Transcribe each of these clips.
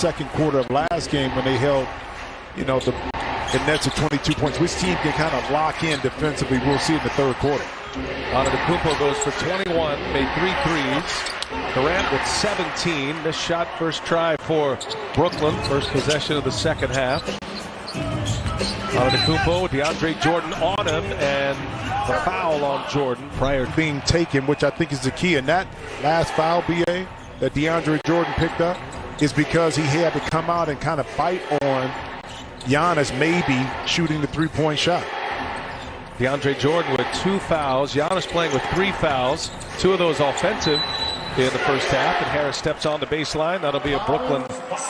second quarter of last game when they held, you know, the Nets at 22 points. Which team can kind of lock in defensively? We'll see in the third quarter. Antetokounmpo goes for 21, made 3 threes. Durant with 17. This shot first try for Brooklyn. First possession of the second half. Antetokounmpo, DeAndre Jordan on him, and the foul on Jordan prior to being taken, which I think is the key. And that last foul, BA, that DeAndre Jordan picked up is because he had to come out and kind of bite on Giannis maybe shooting the three-point shot. DeAndre Jordan with 2 fouls. Giannis playing with 3 fouls. 2 of those offensive in the first half. And Harris steps on the baseline. That'll be a Brooklyn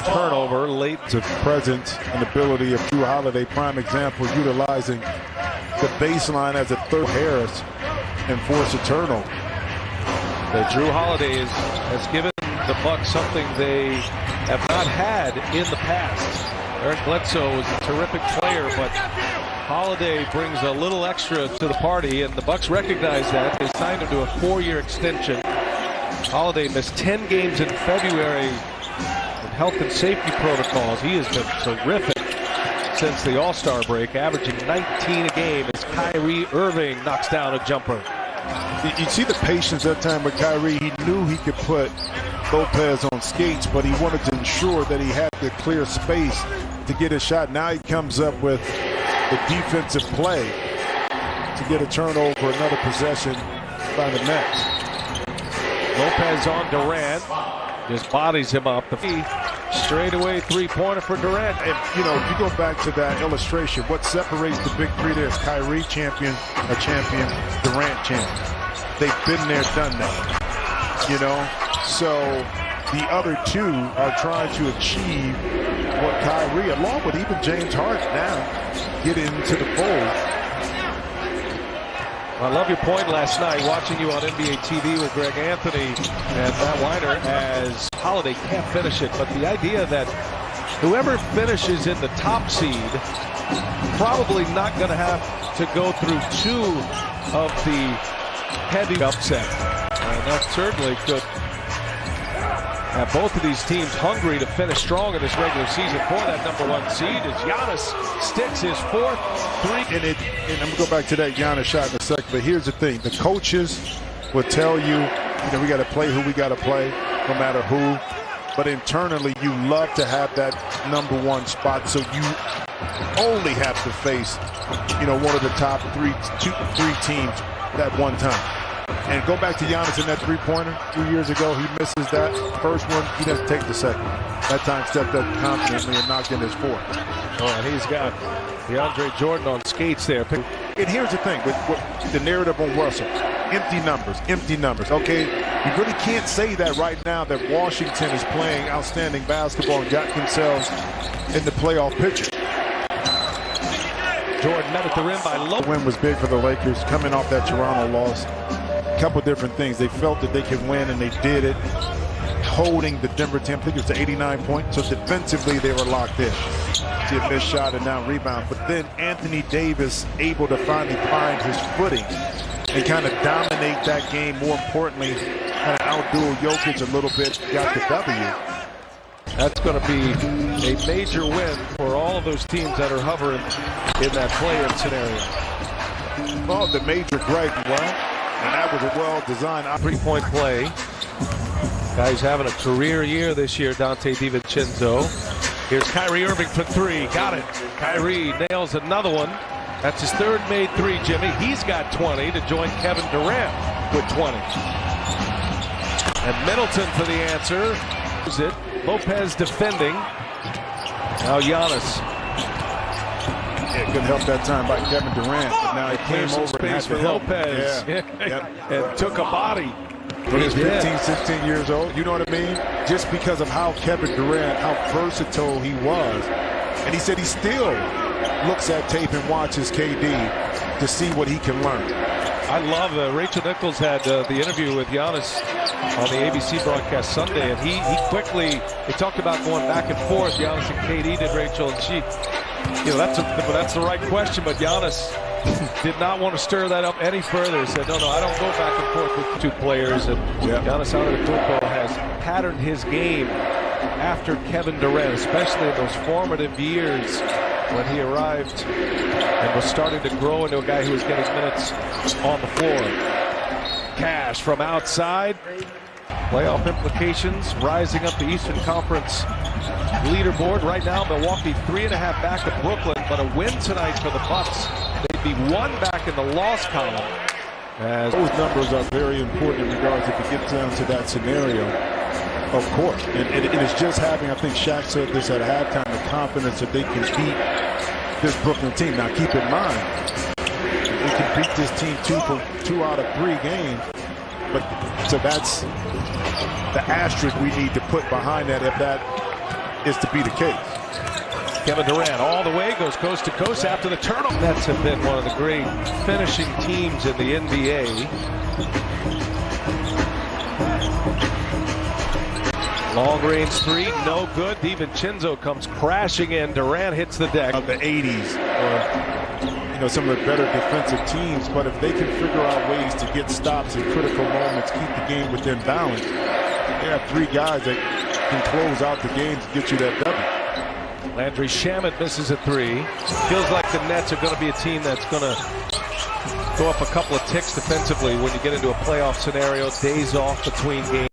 turnover late. The presence and ability of Jrue Holiday, prime example, utilizing the baseline as a third. Harris and force a turnover. Jrue Holiday has given the Bucks something they have not had in the past. Eric Bledsoe is a terrific player, but Holiday brings a little extra to the party, and the Bucks recognize that. They signed him to a 4-year extension. Holiday missed 10 games in February with health and safety protocols. He has been terrific since the All-Star break, averaging 19 a game as Kyrie Irving knocks down a jumper. You see the patience that time with Kyrie. He knew he could put Lopez on skates, but he wanted to ensure that he had the clear space to get a shot. Now he comes up with the defensive play to get a turnover, another possession by the Nets. Lopez on Durant, just bodies him up. The straightaway three-pointer for Durant. And, you know, if you go back to that illustration, what separates the big three there is Kyrie champion, Durant champion. They've been there, done that, you know? So the other two are trying to achieve what Kyrie, along with even James Harden now, get into the fold. I love your point last night, watching you on NBA TV with Greg Anthony and Matt Weiner, as Holiday can't finish it. But the idea that whoever finishes in the top seed probably not going to have to go through 2 of the heavy upset. And that certainly could have both of these teams hungry to finish strong in this regular season for that #1 seed, as Giannis sticks his 4th three. And I'm going to go back to that Giannis shot in a second, but here's the thing. The coaches will tell you, we got to play who we got to play, no matter who. But internally, you love to have that #1 spot, so you only have to face, one of the top 3 teams that one time. And go back to Giannis in that three-pointer 3 years ago. He misses that first one. He doesn't take the second. That time stepped up confidently and knocked in his 4th. Oh, and he's got DeAndre Jordan on skates there. And here's the thing with the narrative on Russell. Empty numbers. Okay, you really can't say that right now that Washington is playing outstanding basketball and got themselves in the playoff picture. Jordan met at the rim by Lowe. The win was big for the Lakers coming off that Toronto loss. A couple different things. They felt that they could win, and they did it. Holding the Denver team, I think it was to 89 points. So defensively, they were locked in. See a missed shot and now rebound. But then Anthony Davis able to finally find his footing and kind of dominate that game. More importantly, kind of outduel Jokic a little bit. Got the W. That's going to be a major win for all of those teams that are hovering in that play-in scenario. Oh, the major break. Well, and that was a well-designed three-point play. Guy's having a career year this year, Dante DiVincenzo. Here's Kyrie Irving for 3. Got it. Kyrie nails another one. That's his 3rd made 3, Jimmy. He's got 20 to join Kevin Durant with 20. And Middleton for the answer. Is it? Lopez defending. Now Giannis. Yeah, good help that time by Kevin Durant. But now he came over space for Lopez. Yeah. And took a body. When he's 15, 16 years old, you know what I mean? Just because of how Kevin Durant, how versatile he was. And he said he still looks at tape and watches KD to see what he can learn. I love Rachel Nichols had the interview with Giannis on the ABC broadcast Sunday, and he quickly, they talked about going back and forth. Giannis and KD did, Rachel, and she, that's the right question, but Giannis did not want to stir that up any further. He said, no, I don't go back and forth with 2 players. And Giannis Antetokounmpo has patterned his game after Kevin Durant, especially in those formative years when he arrived and was starting to grow into a guy who was getting minutes on the floor. Cash from outside. Playoff implications, rising up the Eastern Conference leaderboard. Right now, Milwaukee 3.5 back of Brooklyn, but a win tonight for the Bucks. They'd be 1 back in the loss column. As those numbers are very important in regards if it gets down to that scenario, of course. And it's just having, I think Shaq said this at halftime, the confidence that they can beat this Brooklyn team. Now, keep in mind, they can beat this team 2 out of 3 games. But so that's the asterisk we need to put behind that if that is to be the case. Kevin Durant all the way, goes coast to coast after the turnover. Nets have been one of the great finishing teams in the NBA. Long range 3, no good. DiVincenzo comes crashing in. Durant hits the deck. Of the 80s, or some of the better defensive teams, but if they can figure out ways to get stops in critical moments, keep the game within balance, they have 3 guys that can close out the game to get you that W. Landry Shamet misses a 3. Feels like the Nets are going to be a team that's going to go up a couple of ticks defensively when you get into a playoff scenario, days off between games.